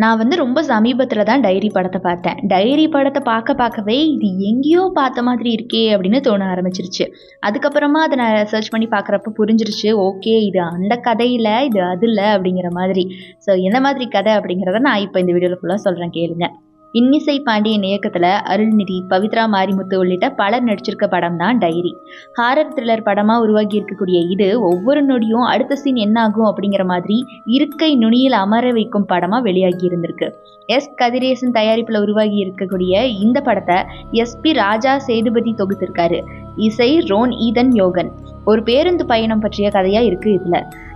நான் வந்து ரொம்ப சமீபத்தில தான் டைரி படத்த பார்த்தேன். டைரி படத்த பார்க்கவே இது எங்கேயோ பார்த்த மாதிரி இருக்கே! அப்படின்னு தோண ஆரம்பிச்சுருச்சு. அதுக்கப்புறமா அத நான் சர்ச் பண்ணி பார்க்குறப்ப புரிஞ்சிருச்சு. ஓகே, இது அந்த கதை இல்ல, இது அது இல்ல அப்படிங்கிற மாதிரி. ஸோ எந்த மாதிரி கதை அப்படிங்கிறத நான் இப்ப இந்த வீடியோல ஃபுல்லா சொல்றேன் கேளுங்க. இன்னிசை பாண்டியன் இயக்கத்துல அருள்நிதி, பவித்ரா மாரிமுத்து உள்ளிட்ட பலர் நடிச்சிருக்க படம் தான் டைரி. ஹாரர் த்ரில்லர் படமா உருவாகி இருக்கக்கூடிய இது ஒவ்வொரு நொடியும் அடுத்த சீன் என்ன ஆகும் அப்படிங்கிற மாதிரி இருக்கை நுனியில் அமர வைக்கும் படமா வெளியாகி இருந்திருக்கு. எஸ் கதிரேசன் தயாரிப்புல உருவாகி இருக்கக்கூடிய இந்த படத்தை SP ராஜா சேதுபதி தொகுத்திருக்காரு. இசை ரோன் ஈதன் யோகன். ஒரு பேருந்து பயணம் பற்றிய கதையா இருக்கு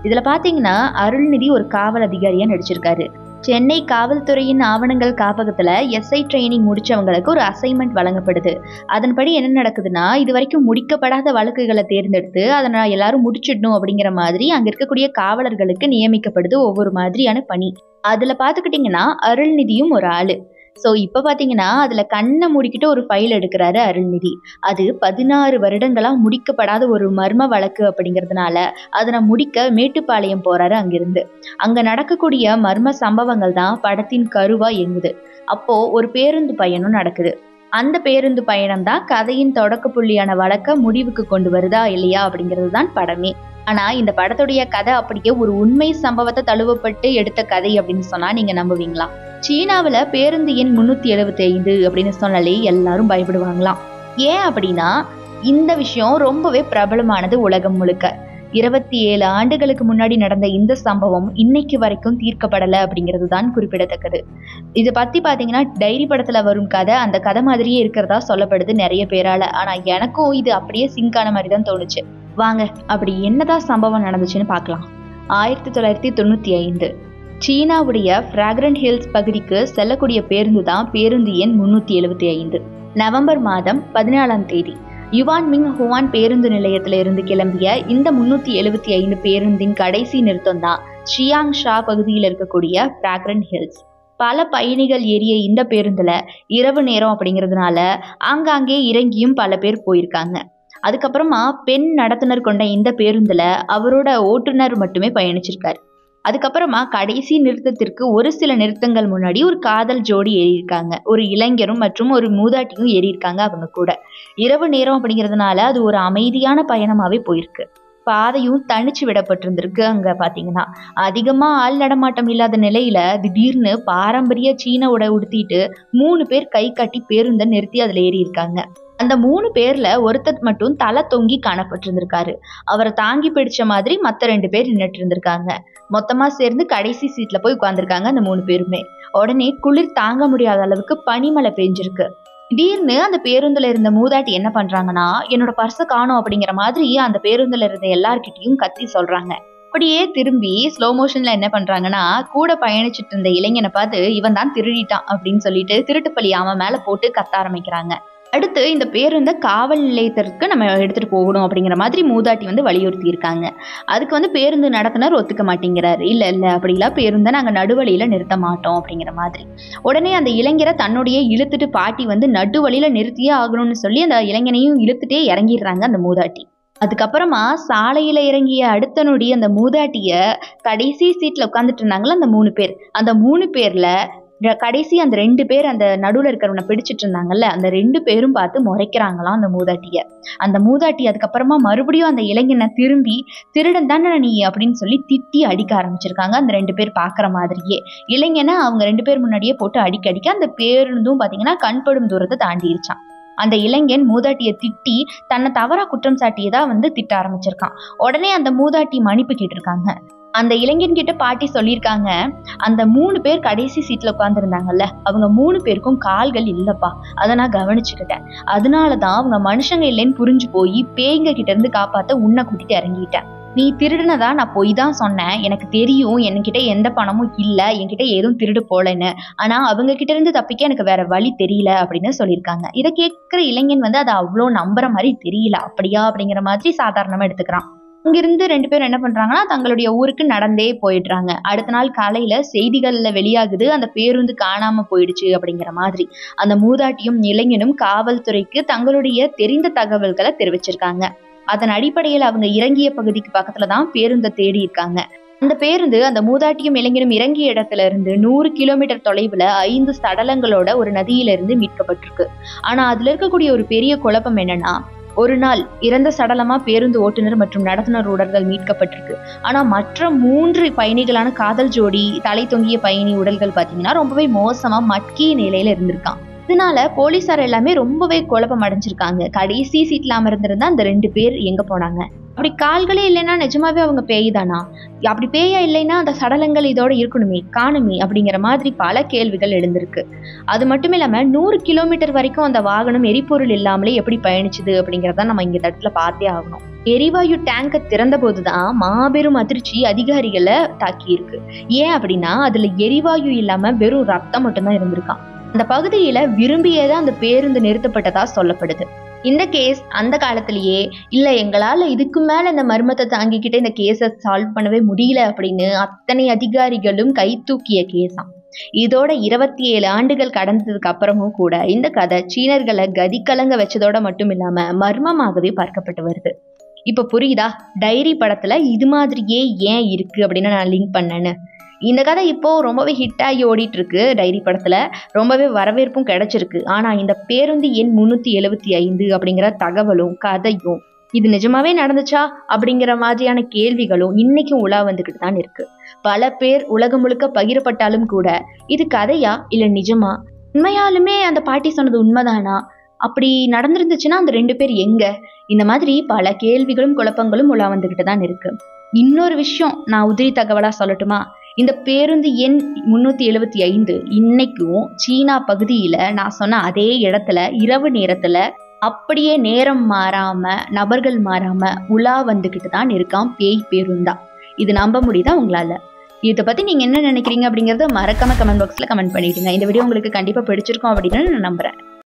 இதுல பாத்தீங்கன்னா அருள்நிதி ஒரு காவல் அதிகாரியா நடிச்சிருக்காரு. சென்னை காவல்துறையின் ஆவணங்கள் காப்பகத்துல SI ட்ரைனிங் முடிச்சவங்களுக்கு ஒரு அசைன்மெண்ட் வழங்கப்படுது. அதன்படி என்ன நடக்குதுன்னா, இது வரைக்கும் முடிக்கப்படாத வழக்குகளை தேர்ந்தெடுத்து அதை நான் எல்லாரும் முடிச்சிடணும் அப்படிங்கிற மாதிரி அங்க இருக்கக்கூடிய காவலர்களுக்கு நியமிக்கப்படுது ஒவ்வொரு மாதிரியான பணி. அதுல பாத்துக்கிட்டீங்கன்னா அருள்நிதியும் ஒரு ஆளு. ஸோ இப்போ பார்த்தீங்கன்னா அதில் கண்ணை மூடிக்கிட்டு ஒரு ஃபைல் எடுக்கிறாரு அருள்நிதி. அது 16 வருடங்களா முடிக்கப்படாத ஒரு மர்ம வழக்கு அப்படிங்கிறதுனால அதனை முடிக்க மேட்டுப்பாளையம் போறாரு. அங்கிருந்து அங்கே நடக்கக்கூடிய மர்ம சம்பவங்கள் தான் படத்தின் கருவா இயங்குது. அப்போ ஒரு பேருந்து பயணம் நடக்குது. அந்த பேருந்து பயணம் தான் கதையின் தொடக்க புள்ளியான வழக்க முடிவுக்கு கொண்டு வருதா இல்லையா அப்படிங்கிறது தான் படமே. ஆனா இந்த படத்துடைய கதை அப்படியே ஒரு உண்மை சம்பவத்தை தழுவப்பட்டு எடுத்த கதை அப்படின்னு சொன்னா நீங்க நம்புவீங்களா? சீனாவில் பேருந்து எண் 375 அப்படின்னு சொன்னாலே எல்லாரும் பயப்படுவாங்களாம். ஏன் அப்படின்னா இந்த விஷயம் ரொம்பவே பிரபலமானது உலகம் முழுக்க. 27 ஆண்டுகளுக்கு முன்னாடி நடந்த இந்த சம்பவம் இன்னைக்கு வரைக்கும் தீர்க்கப்படலை அப்படிங்கிறது தான் குறிப்பிடத்தக்கது. இதை பத்தி பாத்தீங்கன்னா டைரி படத்துல வரும் கதை அந்த கதை மாதிரியே இருக்கிறதா சொல்லப்படுது நிறைய பேரால. ஆனா எனக்கும் இது அப்படியே சிங்கான மாதிரி தான் தோணுச்சு. வாங்க அப்படி என்னதான் சம்பவம் நடந்துச்சுன்னு பார்க்கலாம். 1995 சீனாவுடைய ஃப்ராக்ரண்ட் ஹில்ஸ் பகுதிக்கு செல்லக்கூடிய பேருந்து தான் பேருந்து எண் 375. நவம்பர் மாதம் 14ஆம் தேதி யுவான் மிங் ஹுவான் பேருந்து நிலையத்தில இருந்து கிளம்பிய இந்த 375 பேருந்தின் கடைசி நிறுத்தம் தான் ஷியாங் ஷா பகுதியில் இருக்கக்கூடிய ஃப்ராக்ரண்ட் ஹில்ஸ். பல பயணிகள் ஏறிய இந்த பேருந்துல இரவு நேரம் அப்படிங்கிறதுனால ஆங்காங்கே இறங்கியும் பல பேர் போயிருக்காங்க. அதுக்கப்புறமா பெண் நடத்துனர் கொண்ட இந்த பேருந்துல அவரோட ஓட்டுநர் மட்டுமே பயணிச்சிருக்காரு. அதுக்கப்புறமா கடைசி நிறுத்தத்திற்கு ஒரு சில நிறுத்தங்கள் முன்னாடி ஒரு காதல் ஜோடி ஏறியிருக்காங்க. ஒரு இளைஞரும் மற்றும் ஒரு மூதாட்டியும் ஏறியிருக்காங்க அவங்க கூட. இரவு நேரம் அப்படிங்கிறதுனால அது ஒரு அமைதியான பயணமாவே போயிருக்கு. பாதையும் தனிச்சு விடப்பட்டிருந்திருக்கு. அங்க பாத்தீங்கன்னா அதிகமா ஆள் நடமாட்டம் இல்லாத நிலையில திடீர்னு பாரம்பரிய சீன உடை உடுத்திட்டு 3 பேர் கை காட்டி பேருந்தை நிறுத்தி அதுல ஏறி இருக்காங்க. அந்த 3 பேர்ல ஒருத்தர் மட்டும் தலை தொங்கி காணப்பட்டிருந்திருக்காரு. அவரை தாங்கி பிடிச்ச மாதிரி மத்த 2 பேர் நின்றுட்டு இருந்திருக்காங்க. மொத்தமா சேர்ந்து கடைசி சீட்ல போய் உட்கார்ந்துருக்காங்க அந்த 3 பேருமே. உடனே குளிர் தாங்க முடியாத அளவுக்கு பனிமழை பெஞ்சிருக்கு. திடீர்னு அந்த பேருந்துல இருந்த மூதாட்டி என்ன பண்றாங்கன்னா, என்னோட பர்ஸை காணோம் அப்படிங்கிற மாதிரி அந்த பேருந்துல இருந்த எல்லார்கிட்டையும் கத்தி சொல்றாங்க. அப்படியே திரும்பி ஸ்லோ மோஷன்ல என்ன பண்றாங்கன்னா, கூட பயணிச்சுட்டு இருந்த இளைஞனை பார்த்து இவன் தான் திருடிட்டான் அப்படின்னு சொல்லிட்டு திருட்டு பழி அவன் மேல போட்டு கத்த ஆரம்பிக்கிறாங்க. அடுத்து இந்த பேருந்தை காவல் நிலையத்திற்கு நம்ம எடுத்துட்டு போகணும் அப்படிங்கிற மாதிரி மூதாட்டி வந்து வலியுறுத்தி இருக்காங்க. அதுக்கு பேருந்து நடத்துனர் ஒத்துக்க மாட்டேங்கிறாரு. இல்ல அப்படிலாம் பேருந்தை நாங்க நடுவழியில நிறுத்த மாட்டோம் அப்படிங்கிற மாதிரி. உடனே அந்த இளைஞரை தன்னுடைய இழுத்துட்டு பாட்டி நடுவழியில நிறுத்தியே ஆகணும்னு சொல்லி அந்த இளைஞனையும் இழுத்துட்டே இறங்கிடுறாங்க அந்த மூதாட்டி. அதுக்கப்புறமா சாலையில இறங்கிய அடுத்த நொடி அந்த மூதாட்டிய கடைசி சீட்ல உட்காந்துட்டு இருந்தாங்களா அந்த 3 பேர். அந்த 3 பேர்ல கடைசி அந்த 2 பேர் அந்த நடுவில் இருக்கிறவனை பிடிச்சிட்டு இருந்தாங்கல்ல, அந்த 2 பேரும் பார்த்து முறைக்கிறாங்களாம் அந்த மூதாட்டிய. அந்த மூதாட்டி அதுக்கப்புறமா மறுபடியும் அந்த இளைஞனை திரும்பி திருடன் தானே நீ அப்படின்னு சொல்லி திட்டி அடிக்க ஆரம்பிச்சிருக்காங்க. அந்த 2 பேர் பாக்குற மாதிரியே இளைஞனை அவங்க 2 பேர் முன்னாடியே போட்டு அடிக்க அந்த பேருந்தும் பாத்தீங்கன்னா கண்படும் தூரத்தை தாண்டிருச்சான். அந்த இளைஞன் மூதாட்டியை திட்டி தன்னை தவறா குற்றம் சாட்டியதா திட்ட ஆரம்பிச்சிருக்கான். உடனே அந்த மூதாட்டி மன்னிப்பு கேட்டிருக்காங்க. அந்த இளைஞன் கிட்ட பாட்டி சொல்லியிருக்காங்க, அந்த 3 பேர் கடைசி சீட்ல உட்கார்ந்துருந்தாங்கல்ல, அவங்க 3 பேருக்கும் கால்கள் இல்லப்பா, அதை நான் கவனிச்சுக்கிட்டேன். அதனாலதான் அவங்க மனுஷங்க இல்லைன்னு புரிஞ்சு போய் பேய்ங்க கிட்ட இருந்து காப்பாத்த உன்னை கூட்டிட்டு இறங்கிட்டேன். நீ திருடுனதா நான் பொய் தான் சொன்னேன். எனக்கு தெரியும் என்கிட்ட எந்த பணமும் இல்லை, என்கிட்ட எதுவும் திருடு போலன்னு. ஆனா அவங்க கிட்ட இருந்து தப்பிக்க எனக்கு வேற வழி தெரியல அப்படின்னு சொல்லியிருக்காங்க. இதை கேட்கிற இளைஞன் அதை அவ்வளோ நம்புற மாதிரி தெரியல. அப்படியா அப்படிங்கிற மாதிரி சாதாரணமா எடுத்துக்கிறான். அங்கிருந்து 2 பேரும் என்ன பண்றாங்கன்னா தங்களுடைய ஊருக்கு நடந்தே போயிடுறாங்க. அடுத்த நாள் காலையில செய்திகள்ல வெளியாகுது, அந்த பேருந்து காணாம போயிடுச்சு அப்படிங்கிற மாதிரி. அந்த மூதாட்டியும் இளைஞனும் காவல்துறைக்கு தங்களுடைய தெரிந்த தகவல்களை தெரிவிச்சிருக்காங்க. அதன் அடிப்படையில் அவங்க இறங்கிய பகுதிக்கு பக்கத்துலதான் பேருந்தை தேடி இருக்காங்க. அந்த பேருந்து அந்த மூதாட்டியும் இளைஞனும் இறங்கிய இடத்துல இருந்து 100 கிலோமீட்டர் தொலைவுல 5 சடலங்களோட ஒரு நதியிலிருந்து மீட்கப்பட்டிருக்கு. ஆனா அதுல இருக்கக்கூடிய ஒரு பெரிய குழப்பம் என்னன்னா, ஒரு நாள் இறந்த சடலமா பேருந்து ஓட்டுநர் மற்றும் நடத்துனர் உடல்கள் மீட்கப்பட்டிருக்கு. ஆனா மற்ற 3 பயணிகளான காதல் ஜோடி, தலை தொங்கிய பயணி உடல்கள் பாத்தீங்கன்னா ரொம்பவே மோசமா மட்கிய நிலையில இருந்திருக்கான். இதனால போலீசார் எல்லாமே ரொம்பவே குழப்பம் அடைஞ்சிருக்காங்க. கடைசி சீட்ல அமர்ந்திருந்த அந்த 2 பேர் எங்க போனாங்க? அப்படி கால்களே இல்லைன்னா நிஜமாவே அவங்க பேய் தானா? அப்படி பேயா இல்லைன்னா அந்த சடலங்கள் இதோட இருக்கணுமே, காணுமே அப்படிங்கிற மாதிரி பல கேள்விகள் எழுந்திருக்கு. அது மட்டும் இல்லாம 100 கிலோமீட்டர் வரைக்கும் அந்த வாகனம் எரிபொருள் இல்லாமலே எப்படி பயணிச்சுது அப்படிங்கறத நம்ம இங்க இடத்துல பார்த்தே ஆகணும். எரிவாயு டேங்க திறந்த போதுதான் மாபெரும் அதிர்ச்சி அதிகாரிகளை தாக்கி இருக்கு. ஏன் அப்படின்னா அதுல எரிவாயு இல்லாம வெறும் ரத்தம் மட்டும்தான் இருந்திருக்கான். அந்த பகுதியில விரும்பியதான் அந்த பேருந்து நிறுத்தப்பட்டதா சொல்லப்படுது. இந்த கேஸ் அந்த காலத்திலேயே இல்ல எங்களால இதுக்கு மேல இந்த மர்மத்தை தாங்கிக்கிட்டு இந்த கேஸை சால்வ் பண்ணவே முடியல அப்படின்னு அத்தனை அதிகாரிகளும் கை தூக்கிய கேஸாம். இதோட 27 ஆண்டுகள் கடந்ததுக்கு அப்புறமும் கூட இந்த கதை சீனர்களை கதிகலங்க வச்சதோட மட்டும் இல்லாம மர்மமாகவே பார்க்கப்பட்டு வருது. இப்ப புரியுதா டைரி படத்துல இது மாதிரியே ஏன் இருக்கு அப்படின்னு நான் லிங்க் பண்ணேன்னு. இந்த கதை இப்போ ரொம்பவே ஹிட் ஆகி ஓடிட்டு இருக்கு. டைரி படத்துல ரொம்பவே வரவேற்பும் கிடைச்சிருக்கு. ஆனா இந்த பேருந்து எண் 375 அப்படிங்கிற தகவலும் கதையும் இது நிஜமாவே நடந்துச்சா அப்படிங்கிற மாதிரியான கேள்விகளும் இன்னைக்கும் உலா வந்துகிட்டு தான் இருக்கு. பல பேர் உலகம் முழுக்க பகிரப்பட்டாலும் கூட இது கதையா இல்ல நிஜமா, உண்மையாலுமே அந்த பாட்டி சொன்னது உண்மைதானா, அப்படி நடந்திருந்துச்சுன்னா அந்த 2 பேர் எங்க, இந்த மாதிரி பல கேள்விகளும் குழப்பங்களும் உலா வந்துகிட்டு தான் இருக்கு. இன்னொரு விஷயம் நான் உதிரி தகவலா சொல்லட்டுமா? இந்த பேருந்து எண் 375 இன்னைக்கும் சீனா பகுதியில நான் சொன்ன அதே இடத்துல இரவு நேரத்துல அப்படியே நேரம் மாறாம நபர்கள் மாறாம உலா வந்துகிட்டு தான் இருக்கான் பேய் பேருந்தா. இது நம்ப முடியுதா உங்களால? இதை பத்தி நீங்க என்ன நினைக்கிறீங்க அப்படிங்கறத மறக்காம கமெண்ட் பாக்ஸ்ல கமெண்ட் பண்ணிடுங்க. இந்த வீடியோ உங்களுக்கு கண்டிப்பா பிடிச்சிருக்கும் அப்படின்னு நான் நம்புறேன்.